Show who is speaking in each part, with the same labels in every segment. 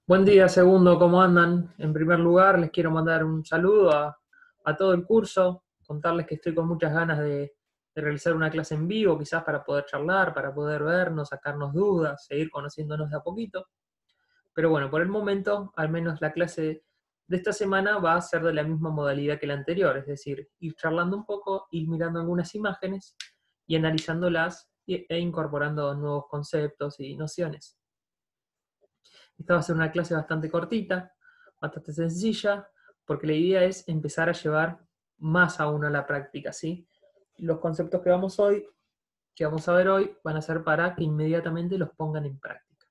Speaker 1: Buen día, segundo, ¿cómo andan? En primer lugar, les quiero mandar un saludo a todo el curso, contarles que estoy con muchas ganas de realizar una clase en vivo, quizás para poder charlar, para poder vernos, sacarnos dudas, seguir conociéndonos de a poquito. Pero bueno, por el momento, al menos la clase de esta semana va a ser de la misma modalidad que la anterior, es decir, ir charlando un poco, ir mirando algunas imágenes y analizándolas e incorporando nuevos conceptos y nociones. Esta va a ser una clase bastante cortita, bastante sencilla, porque la idea es empezar a llevar más aún a la práctica, ¿sí? Los conceptos que vamos a ver hoy, van a ser para que inmediatamente los pongan en práctica.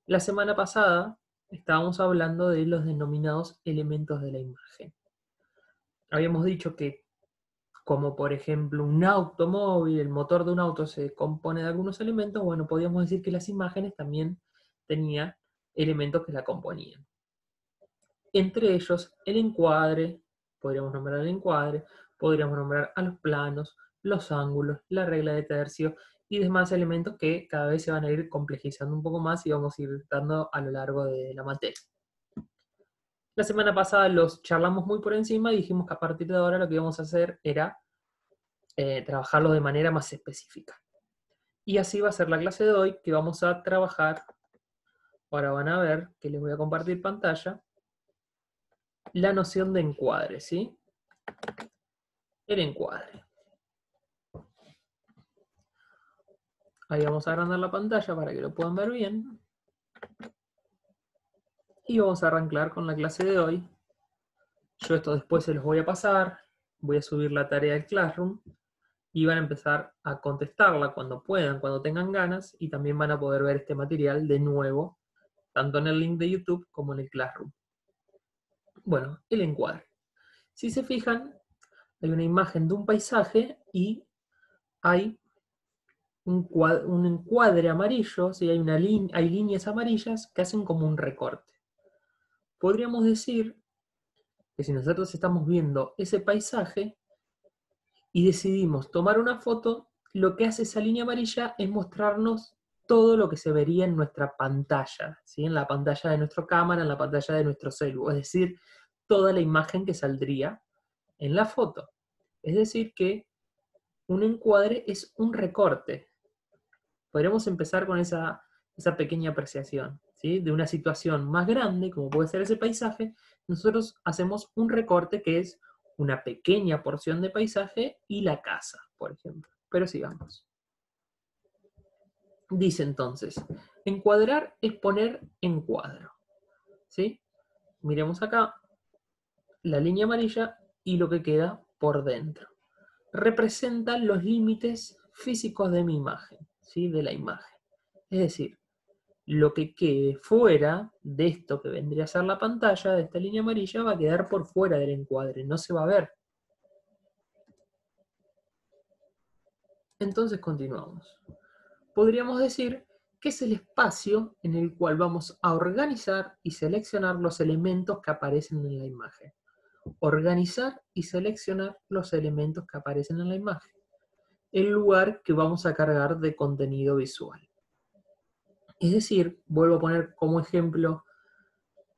Speaker 1: La semana pasada estábamos hablando de los denominados elementos de la imagen. Habíamos dicho que, como por ejemplo un automóvil, el motor de un auto se compone de algunos elementos, bueno, podríamos decir que las imágenes también tenían elementos que la componían. Entre ellos, el encuadre, podríamos nombrar el encuadre, podríamos nombrar a los planos, los ángulos, la regla de tercio y demás elementos que cada vez se van a ir complejizando un poco más y vamos a ir dando a lo largo de la materia. La semana pasada los charlamos muy por encima y dijimos que a partir de ahora lo que íbamos a hacer era trabajarlo de manera más específica. Y así va a ser la clase de hoy, que vamos a trabajar, ahora van a ver que les voy a compartir pantalla, la noción de encuadre, ¿sí? El encuadre. Ahí vamos a agrandar la pantalla para que lo puedan ver bien. Y vamos a arrancar con la clase de hoy. Yo esto después se los voy a pasar. Voy a subir la tarea del Classroom. Y van a empezar a contestarla cuando puedan, cuando tengan ganas. Y también van a poder ver este material de nuevo, tanto en el link de YouTube como en el Classroom. Bueno, el encuadre. Si se fijan, hay una imagen de un paisaje y hay un encuadre amarillo, ¿sí? Hay líneas amarillas que hacen como un recorte. Podríamos decir que si nosotros estamos viendo ese paisaje y decidimos tomar una foto, lo que hace esa línea amarilla es mostrarnos todo lo que se vería en nuestra pantalla, ¿sí? En la pantalla de nuestra cámara, en la pantalla de nuestro celular, es decir, toda la imagen que saldría en la foto. Es decir, que un encuadre es un recorte. Podríamos empezar con esa pequeña apreciación, ¿sí? De una situación más grande, como puede ser ese paisaje, nosotros hacemos un recorte que es una pequeña porción de paisaje y la casa, por ejemplo. Pero sigamos. Dice entonces, encuadrar es poner en cuadro, ¿sí? Miremos acá la línea amarilla y lo que queda por dentro. Representan los límites físicos de mi imagen, ¿sí? De la imagen. Es decir, lo que quede fuera de esto que vendría a ser la pantalla, de esta línea amarilla, va a quedar por fuera del encuadre, no se va a ver. Entonces continuamos. Podríamos decir que es el espacio en el cual vamos a organizar y seleccionar los elementos que aparecen en la imagen. Organizar y seleccionar los elementos que aparecen en la imagen. El lugar que vamos a cargar de contenido visual. Es decir, vuelvo a poner como ejemplo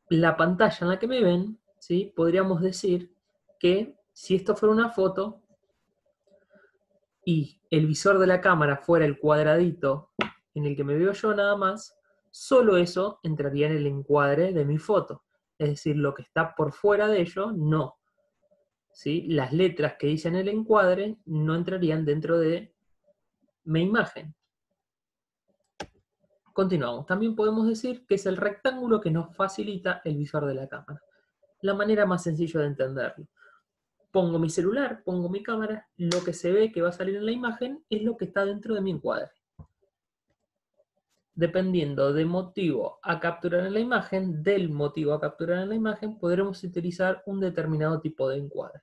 Speaker 1: la pantalla en la que me ven, ¿sí? Podríamos decir que si esto fuera una foto y el visor de la cámara fuera el cuadradito en el que me veo yo nada más, solo eso entraría en el encuadre de mi foto. Es decir, lo que está por fuera de ello, no. ¿Sí? Las letras que dicen el encuadre no entrarían dentro de mi imagen. Continuamos. También podemos decir que es el rectángulo que nos facilita el visor de la cámara. La manera más sencilla de entenderlo. Pongo mi celular, pongo mi cámara, lo que se ve que va a salir en la imagen es lo que está dentro de mi encuadre. Dependiendo del motivo a capturar en la imagen, podremos utilizar un determinado tipo de encuadre.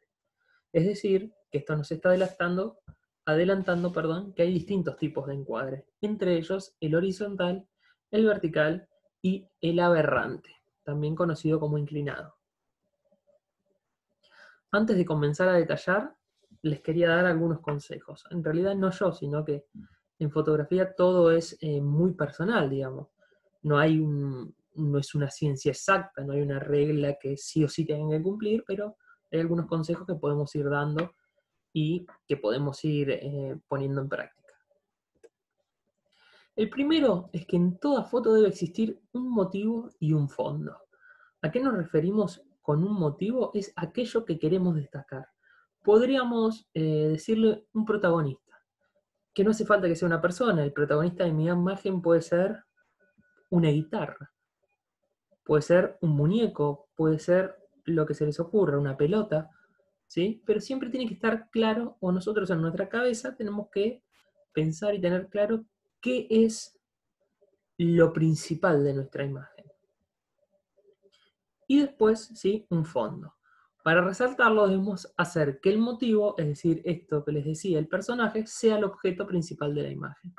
Speaker 1: Es decir, que esto nos está adelantando, que hay distintos tipos de encuadre, entre ellos el horizontal, el vertical y el aberrante, también conocido como inclinado. Antes de comenzar a detallar, les quería dar algunos consejos. En realidad no yo, sino que en fotografía todo es muy personal, digamos. No hay no es una ciencia exacta, no hay una regla que sí o sí tengan que cumplir, pero hay algunos consejos que podemos ir dando y que podemos ir poniendo en práctica. El primero es que en toda foto debe existir un motivo y un fondo. ¿A qué nos referimos con un motivo? Es aquello que queremos destacar. Podríamos decirle un protagonista, que no hace falta que sea una persona. El protagonista de mi imagen puede ser una guitarra, puede ser un muñeco, puede ser lo que se les ocurra, una pelota, ¿sí? Pero siempre tiene que estar claro, o nosotros en nuestra cabeza tenemos que pensar y tener claro qué es lo principal de nuestra imagen. Y después, ¿sí? Un fondo. Para resaltarlo debemos hacer que el motivo, es decir, esto que les decía, el personaje, sea el objeto principal de la imagen.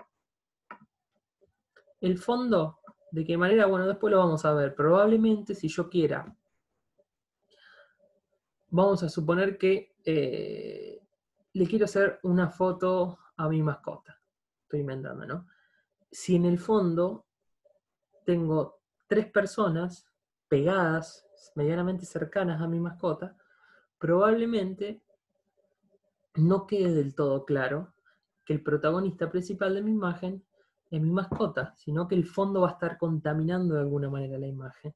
Speaker 1: El fondo, ¿de qué manera? Bueno, después lo vamos a ver. Probablemente si yo quiera, vamos a suponer que le quiero hacer una foto a mi mascota. Estoy inventando, ¿no? Si en el fondo tengo 3 personas pegadas, medianamente cercanas a mi mascota, probablemente no quede del todo claro que el protagonista principal de mi imagen es mi mascota, sino que el fondo va a estar contaminando de alguna manera la imagen.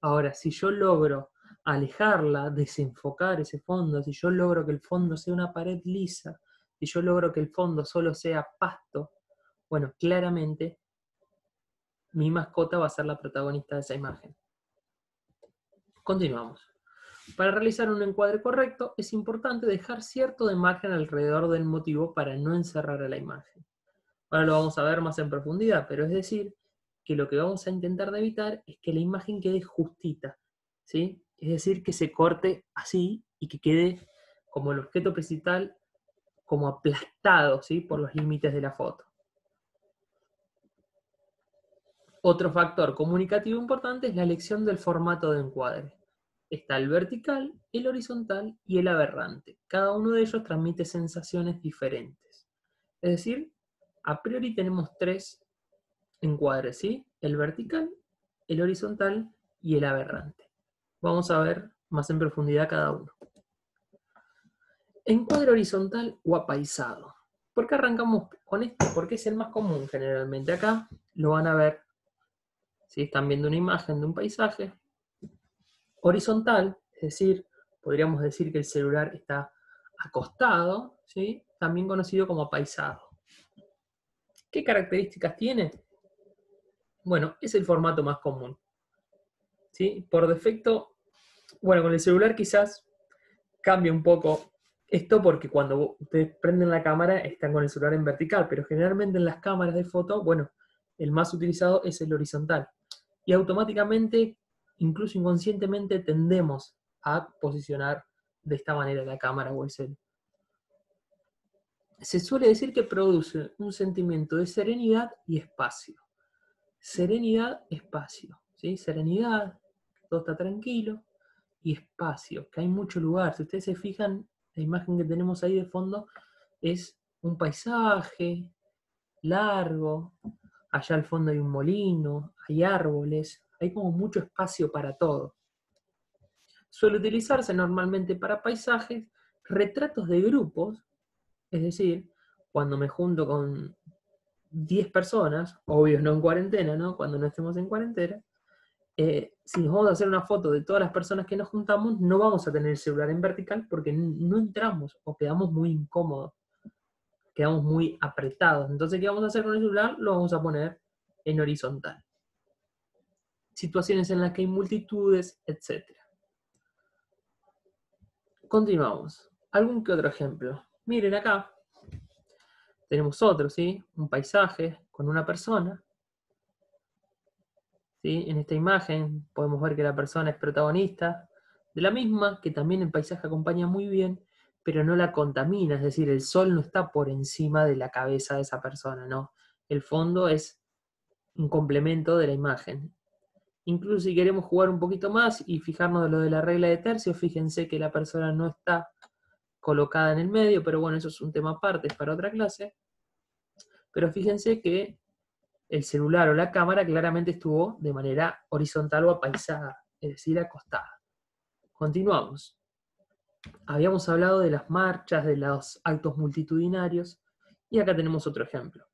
Speaker 1: Ahora, si yo logro alejarla, desenfocar ese fondo, si yo logro que el fondo sea una pared lisa, si yo logro que el fondo solo sea pasto, bueno, claramente mi mascota va a ser la protagonista de esa imagen. Continuamos. Para realizar un encuadre correcto, es importante dejar cierto de margen alrededor del motivo para no encerrar a la imagen. Ahora lo vamos a ver más en profundidad, pero es decir, que lo que vamos a intentar de evitar es que la imagen quede justita, ¿sí? Es decir, que se corte así y que quede como el objeto principal, como aplastado, ¿sí? Por los límites de la foto. Otro factor comunicativo importante es la elección del formato de encuadre. Está el vertical, el horizontal y el aberrante. Cada uno de ellos transmite sensaciones diferentes. Es decir, a priori tenemos 3 encuadres, ¿sí? El vertical, el horizontal y el aberrante. Vamos a ver más en profundidad cada uno. Encuadre horizontal o apaisado. ¿Por qué arrancamos con este? Porque es el más común generalmente. Acá lo van a ver, si están viendo una imagen de un paisaje. Horizontal, es decir, podríamos decir que el celular está acostado, ¿sí? También conocido como apaisado. ¿Qué características tiene? Bueno, es el formato más común, ¿sí? Por defecto, bueno, con el celular quizás cambia un poco esto porque cuando ustedes prenden la cámara están con el celular en vertical, pero generalmente en las cámaras de foto, bueno, el más utilizado es el horizontal. Y automáticamente, incluso inconscientemente, tendemos a posicionar de esta manera la cámara o el celular. Se suele decir que produce un sentimiento de serenidad y espacio. Serenidad, espacio, ¿sí? Serenidad, todo está tranquilo, y espacio, que hay mucho lugar. Si ustedes se fijan, la imagen que tenemos ahí de fondo es un paisaje largo, allá al fondo hay un molino, hay árboles, hay como mucho espacio para todo. Suele utilizarse normalmente para paisajes, retratos de grupos, es decir, cuando me junto con 10 personas, obvio no en cuarentena, ¿no? Cuando no estemos en cuarentena, si nos vamos a hacer una foto de todas las personas que nos juntamos, no vamos a tener el celular en vertical porque no entramos o quedamos muy incómodos, quedamos muy apretados. Entonces, ¿qué vamos a hacer con el celular? Lo vamos a poner en horizontal. Situaciones en las que hay multitudes, etc. Continuamos. ¿Algún que otro ejemplo? Miren acá. Tenemos otro, ¿sí? Un paisaje con una persona. ¿Sí? En esta imagen podemos ver que la persona es protagonista de la misma, que también el paisaje acompaña muy bien, pero no la contamina, es decir, el sol no está por encima de la cabeza de esa persona, ¿no? El fondo es un complemento de la imagen. Incluso si queremos jugar un poquito más y fijarnos de lo de la regla de tercios, fíjense que la persona no está colocada en el medio, pero bueno, eso es un tema aparte, es para otra clase. Pero fíjense que el celular o la cámara claramente estuvo de manera horizontal o apaisada, es decir, acostada. Continuamos. Habíamos hablado de las marchas, de los actos multitudinarios, y acá tenemos otro ejemplo.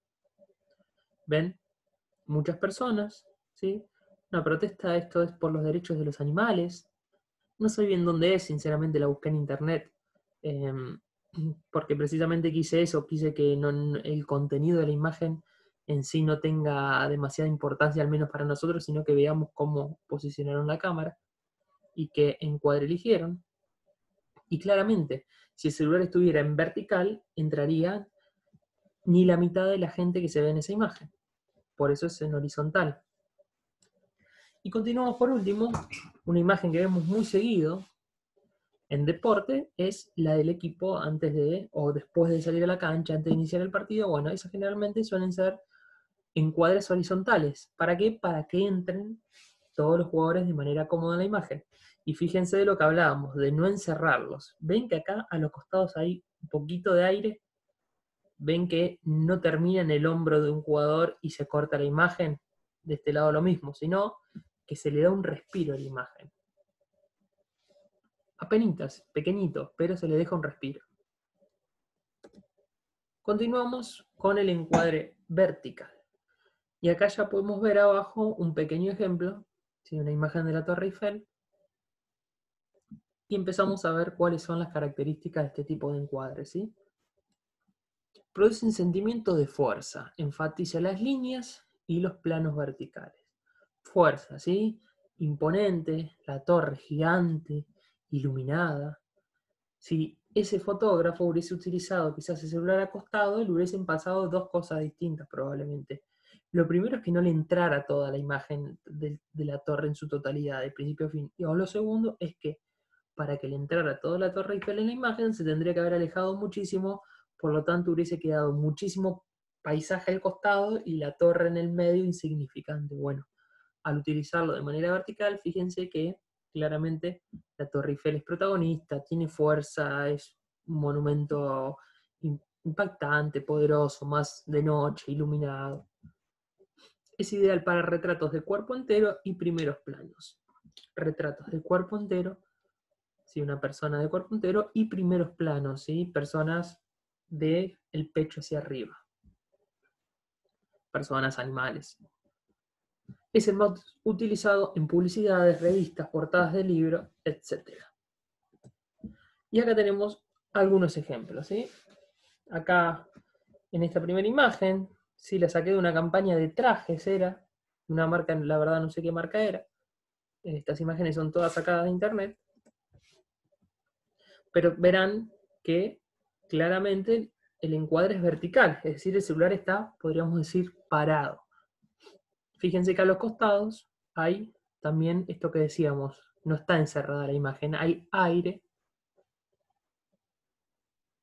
Speaker 1: ¿Ven? Muchas personas, ¿sí? Una protesta, esto es por los derechos de los animales. No sé bien dónde es, sinceramente la busqué en internet, porque precisamente quise eso, quise que el contenido de la imagen en sí no tenga demasiada importancia, al menos para nosotros, sino que veamos cómo posicionaron la cámara y qué encuadre eligieron. Y claramente, si el celular estuviera en vertical, entraría ni la mitad de la gente que se ve en esa imagen. Por eso es en horizontal. Y continuamos por último, una imagen que vemos muy seguido en deporte es la del equipo antes de o después de salir a la cancha, antes de iniciar el partido. Bueno, esas generalmente suelen ser encuadres horizontales. ¿Para qué? Para que entren todos los jugadores de manera cómoda en la imagen. Y fíjense de lo que hablábamos, de no encerrarlos. ¿Ven que acá a los costados hay un poquito de aire? ¿Ven que no termina en el hombro de un jugador y se corta la imagen? De este lado lo mismo, sino que se le da un respiro a la imagen. Apenitas, pequeñito, pero se le deja un respiro. Continuamos con el encuadre vertical. Y acá ya podemos ver abajo un pequeño ejemplo, ¿sí? Una imagen de la Torre Eiffel. Y empezamos a ver cuáles son las características de este tipo de encuadre, ¿sí? Produce un sentimiento de fuerza, enfatiza las líneas y los planos verticales. Fuerza, ¿sí? Imponente, la torre gigante, iluminada. Si ese fotógrafo hubiese utilizado quizás el celular acostado, le hubiesen pasado dos cosas distintas probablemente. Lo primero es que no le entrara toda la imagen de la torre en su totalidad, de principio a fin. Y lo segundo es que para que le entrara toda la Torre Eiffel en la imagen se tendría que haber alejado muchísimo, por lo tanto hubiese quedado muchísimo paisaje al costado y la torre en el medio insignificante. Bueno, al utilizarlo de manera vertical, fíjense que claramente la Torre Eiffel es protagonista, tiene fuerza, es un monumento impactante, poderoso, más de noche, iluminado. Es ideal para retratos de cuerpo entero y primeros planos. Retratos de cuerpo entero, ¿sí? Una persona de cuerpo entero, y primeros planos, ¿sí? Personas del pecho hacia arriba. Personas, animales. Es el más utilizado en publicidades, revistas, portadas de libros, etc. Y acá tenemos algunos ejemplos, ¿sí? Acá, en esta primera imagen, sí, la saqué de una campaña de trajes, era una marca, la verdad no sé qué marca era. Estas imágenes son todas sacadas de internet. Pero verán que claramente el encuadre es vertical, es decir, el celular está, podríamos decir, parado. Fíjense que a los costados hay también esto que decíamos, no está encerrada la imagen, hay aire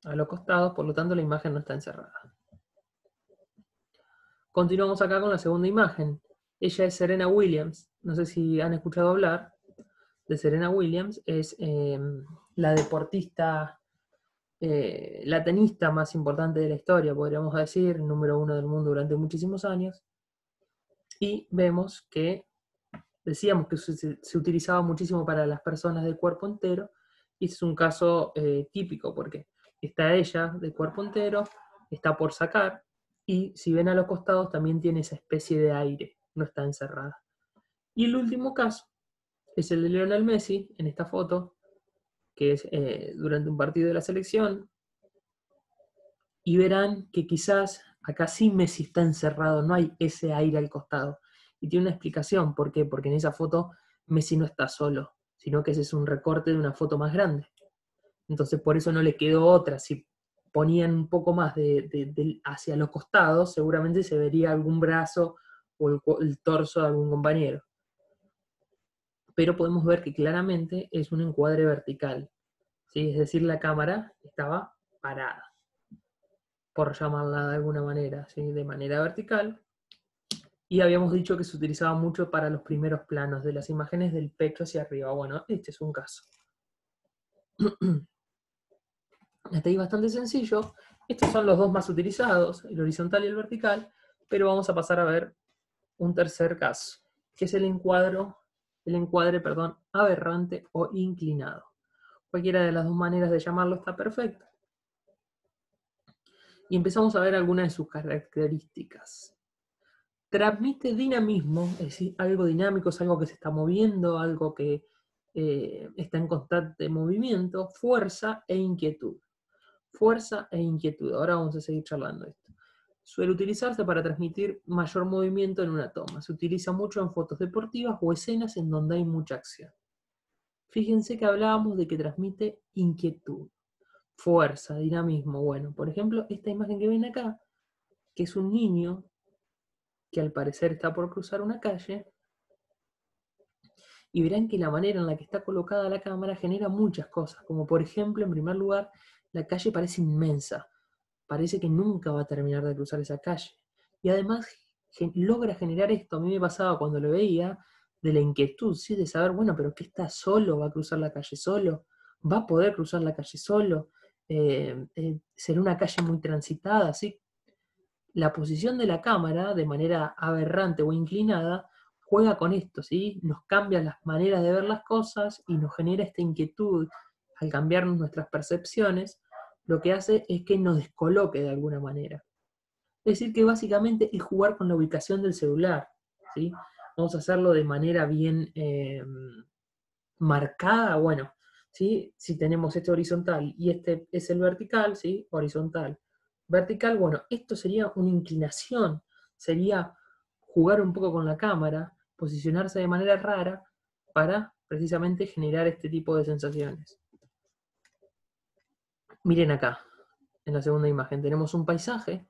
Speaker 1: a los costados, por lo tanto la imagen no está encerrada. Continuamos acá con la segunda imagen. Ella es Serena Williams, no sé si han escuchado hablar de Serena Williams, es la deportista, la tenista más importante de la historia, podríamos decir, número 1 del mundo durante muchísimos años. Y vemos que decíamos que se utilizaba muchísimo para las personas de cuerpo entero, y es un caso típico, porque está ella de cuerpo entero, está por sacar, y si ven a los costados también tiene esa especie de aire, no está encerrada. Y el último caso es el de Lionel Messi, en esta foto, que es durante un partido de la selección, y verán que quizás acá sí Messi está encerrado, no hay ese aire al costado. Y tiene una explicación, ¿por qué? Porque en esa foto Messi no está solo, sino que ese es un recorte de una foto más grande. Entonces por eso no le quedó otra. Si ponían un poco más hacia los costados, seguramente se vería algún brazo o el torso de algún compañero. Pero podemos ver que claramente es un encuadre vertical, ¿sí? Es decir, la cámara estaba parada, por llamarla de alguna manera, ¿sí? De manera vertical. Y habíamos dicho que se utilizaba mucho para los primeros planos de las imágenes del pecho hacia arriba. Bueno, este es un caso. Hasta ahí bastante sencillo. Estos son los dos más utilizados, el horizontal y el vertical, pero vamos a pasar a ver un tercer caso, que es el encuadre, perdón, aberrante o inclinado. Cualquiera de las dos maneras de llamarlo está perfecto. Y empezamos a ver algunas de sus características. Transmite dinamismo, es decir, algo dinámico, es algo que se está moviendo, algo que está en constante movimiento, fuerza e inquietud. Fuerza e inquietud. Ahora vamos a seguir charlando de esto. Suele utilizarse para transmitir mayor movimiento en una toma. Se utiliza mucho en fotos deportivas o escenas en donde hay mucha acción. Fíjense que hablábamos de que transmite inquietud, fuerza, dinamismo. Bueno, por ejemplo, esta imagen que ven acá, que es un niño que al parecer está por cruzar una calle, y verán que la manera en la que está colocada la cámara genera muchas cosas, como por ejemplo, en primer lugar, la calle parece inmensa, parece que nunca va a terminar de cruzar esa calle, y además logra generar esto, a mí me pasaba cuando lo veía, de la inquietud, ¿sí? De saber, bueno, pero ¿qué está solo? ¿Va a cruzar la calle solo? ¿Va a poder cruzar la calle solo? ¿Será una calle muy transitada? ¿Sí? La posición de la cámara, de manera aberrante o inclinada, juega con esto, ¿sí? Nos cambia las maneras de ver las cosas y nos genera esta inquietud al cambiarnos nuestras percepciones, lo que hace es que nos descoloque de alguna manera. Es decir, que básicamente es jugar con la ubicación del celular, ¿sí? Vamos a hacerlo de manera bien marcada, bueno, ¿sí? Si tenemos este horizontal y este es el vertical, ¿sí? Horizontal. Vertical, bueno, esto sería una inclinación, sería jugar un poco con la cámara, posicionarse de manera rara para precisamente generar este tipo de sensaciones. Miren acá, en la segunda imagen, tenemos un paisaje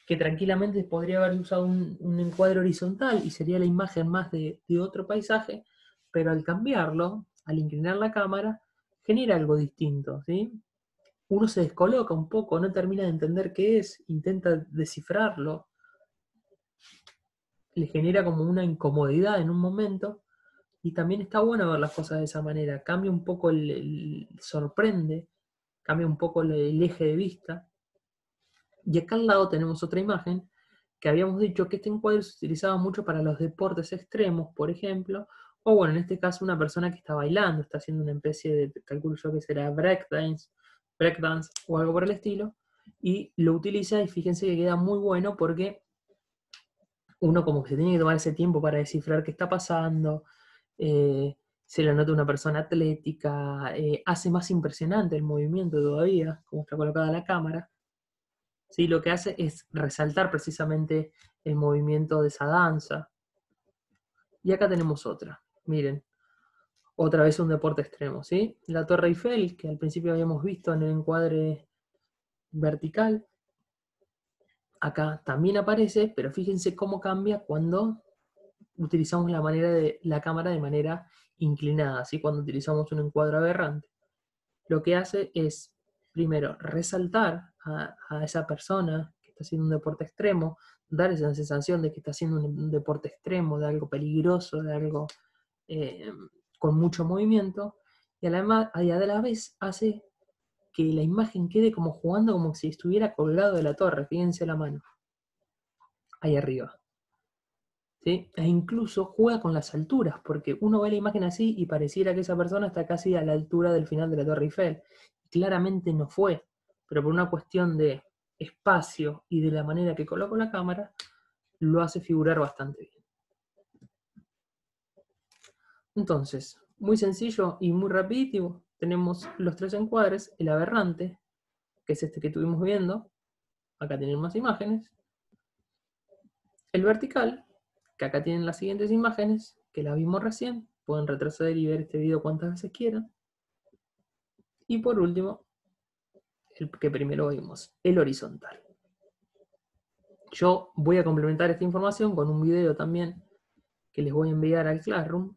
Speaker 1: que tranquilamente podría haber usado un encuadre horizontal y sería la imagen más de otro paisaje, pero al cambiarlo, al inclinar la cámara, genera algo distinto, ¿sí? Uno se descoloca un poco, no termina de entender qué es, intenta descifrarlo, le genera como una incomodidad en un momento, y también está bueno ver las cosas de esa manera, cambia un poco sorprende, cambia un poco el eje de vista. Y acá al lado tenemos otra imagen que habíamos dicho que este encuadre se utilizaba mucho para los deportes extremos, por ejemplo, o bueno, en este caso una persona que está bailando, está haciendo una especie de, calculo yo que será breakdance o algo por el estilo, y lo utiliza y fíjense que queda muy bueno porque uno como que se tiene que tomar ese tiempo para descifrar qué está pasando, se le nota una persona atlética, hace más impresionante el movimiento todavía, como está colocada la cámara. ¿Sí? Lo que hace es resaltar precisamente el movimiento de esa danza. Y acá tenemos otra, miren, otra vez un deporte extremo, ¿sí? La Torre Eiffel, que al principio habíamos visto en el encuadre vertical, acá también aparece, pero fíjense cómo cambia cuando utilizamos la cámara de manera inclinada, ¿sí? Cuando utilizamos un encuadre aberrante. Lo que hace es, primero, resaltar a esa persona que está haciendo un deporte extremo, dar esa sensación de que está haciendo un deporte extremo, de algo peligroso, de algo eh, con mucho movimiento, y a la vez hace que la imagen quede como jugando como si estuviera colgado de la torre, fíjense la mano, ahí arriba. ¿Sí? E incluso juega con las alturas, porque uno ve la imagen así y pareciera que esa persona está casi a la altura del final de la Torre Eiffel. Claramente no fue, pero por una cuestión de espacio y de la manera que coloco la cámara, lo hace figurar bastante bien. Entonces, muy sencillo y muy rapidito, tenemos los tres encuadres, el aberrante, que es este que estuvimos viendo, acá tienen más imágenes, el vertical, que acá tienen las siguientes imágenes, que las vimos recién, pueden retroceder y ver este video cuantas veces quieran. Y por último, el que primero vimos, el horizontal. Yo voy a complementar esta información con un video también que les voy a enviar al Classroom,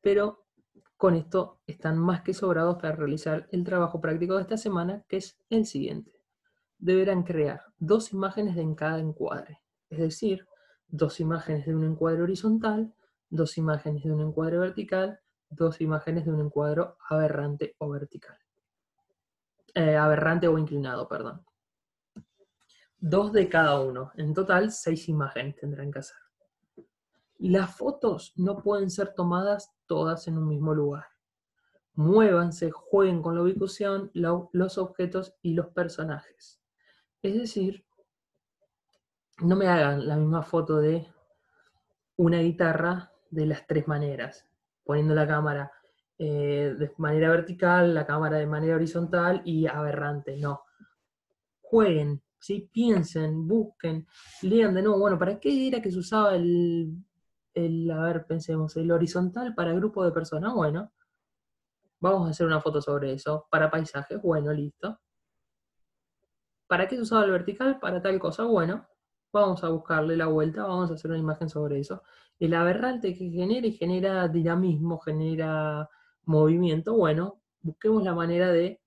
Speaker 1: pero con esto están más que sobrados para realizar el trabajo práctico de esta semana, que es el siguiente. Deberán crear dos imágenes en cada encuadre, es decir, dos imágenes de un encuadre horizontal, dos imágenes de un encuadre vertical, dos imágenes de un encuadro aberrante o vertical. Aberrante o inclinado, perdón. 2 de cada uno. En total, 6 imágenes tendrán que hacer. Las fotos no pueden ser tomadas todas en un mismo lugar. Muévanse, jueguen con la ubicación, los objetos y los personajes. Es decir, no me hagan la misma foto de una guitarra de las 3 maneras, poniendo la cámara de manera vertical, la cámara de manera horizontal y aberrante. No. Jueguen, ¿sí? Piensen, busquen, lean de nuevo. Bueno, ¿para qué era que se usaba a ver, pensemos, el horizontal para grupo de personas? Bueno, vamos a hacer una foto sobre eso. Para paisajes, bueno, listo. ¿Para qué se usaba el vertical? Para tal cosa, bueno, vamos a buscarle la vuelta, vamos a hacer una imagen sobre eso. El aberrante que genera dinamismo, genera movimiento, bueno, busquemos la manera de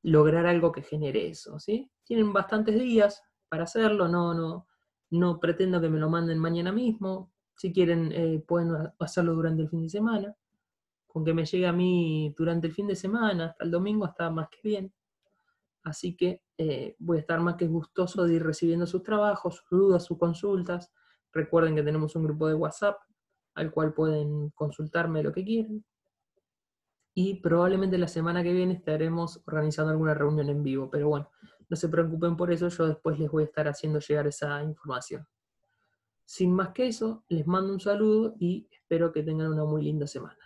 Speaker 1: lograr algo que genere eso, ¿sí? Tienen bastantes días para hacerlo, no pretendo que me lo manden mañana mismo. Si quieren, pueden hacerlo durante el fin de semana. Con que me llegue a mí durante el fin de semana, hasta el domingo, está más que bien. Así que voy a estar más que gustoso de ir recibiendo sus trabajos, sus dudas, sus consultas. Recuerden que tenemos un grupo de WhatsApp al cual pueden consultarme lo que quieran. Y probablemente la semana que viene estaremos organizando alguna reunión en vivo. Pero bueno, no se preocupen por eso, yo después les voy a estar haciendo llegar esa información. Sin más que eso, les mando un saludo y espero que tengan una muy linda semana.